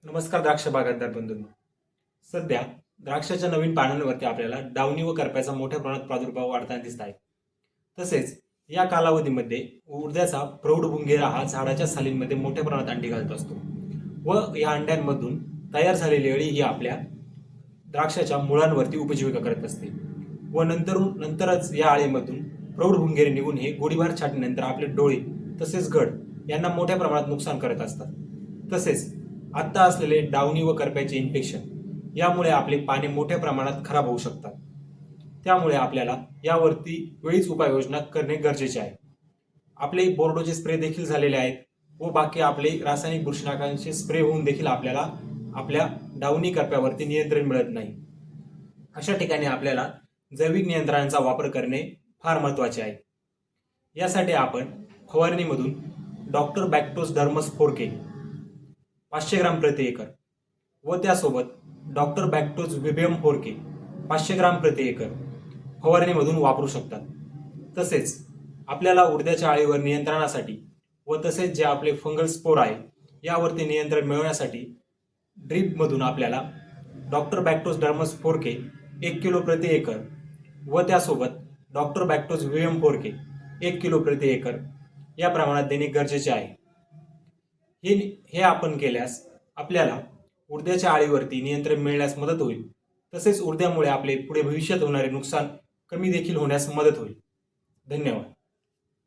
नमस्कार द्राक्ष बागायतदार बंधूंनो. सध्या द्राक्षाच्या नवीन पानांवरती आपल्याला डावणी व करप्याचा मोठ्या प्रमाणात प्रादुर्भाव वाढताना दिसत आहे. तसेच या कालावधीमध्ये उडद्याचा प्रौढ भुंगेरा हा झाडाच्या सालींमध्ये मोठ्या प्रमाणात अंडी घालत असतो व या अंड्यांमधून तयार झालेली अळी ही आपल्या द्राक्षाच्या मुळांवरती उपजीविका करत असते व नंतरच या अळीमधून प्रौढ भुंगेरे निघून हे गोळीबार छाटणीनंतर आपले डोळे तसेच घड यांना मोठ्या प्रमाणात नुकसान करत असतात. तसेच आता असलेले डावणी व करप्याचे इन्फेक्शन यामुळे आपले पाने मोठ्या प्रमाणात खराब होऊ शकतात. त्यामुळे आपल्याला यावरती वेळीच उपाययोजना करणे गरजेचे आहे. आपले बोर्डोचे स्प्रे देखील झालेले आहेत व बाकी आपले रासायनिक बुरशीनाशकांचे स्प्रे होऊन देखील आपल्याला आपल्या डावणी करप्यावरती नियंत्रण मिळत नाही. अशा ठिकाणी आपल्याला जैविक नियंत्रणांचा वापर करणे फार महत्त्वाचे आहे. यासाठी आपण फवारणीमधून डॉक्टर बॅक्टोस डर्मस 4K 500 ग्राम प्रति एकर व त्यासोबत डॉक्टर बॅक्टोज विबियम 4K 500 ग्राम प्रति एकर फवारणीमधून वापरू शकतात. तसेच आपल्याला उडद्याच्या अळीवर नियंत्रणासाठी व तसेच जे आपले फंगल स्पोर आहे यावरती नियंत्रण मिळवण्यासाठी ड्रीपमधून आपल्याला डॉक्टर बॅक्टोज डर्मस 4K 1 किलो प्रति एकर व त्यासोबत डॉक्टर बॅक्टोज विबियम 4K 1 किलो प्रति एकर या प्रमाणात देणे गरजेचे आहे. हे आपण केल्यास आपल्याला उडद्याच्या अळीवरती नियंत्रण मिळण्यास मदत होईल. तसेच उडद्यामुळे आपले पुढे भविष्यात होणारे नुकसान कमी देखील होण्यास मदत होईल. धन्यवाद.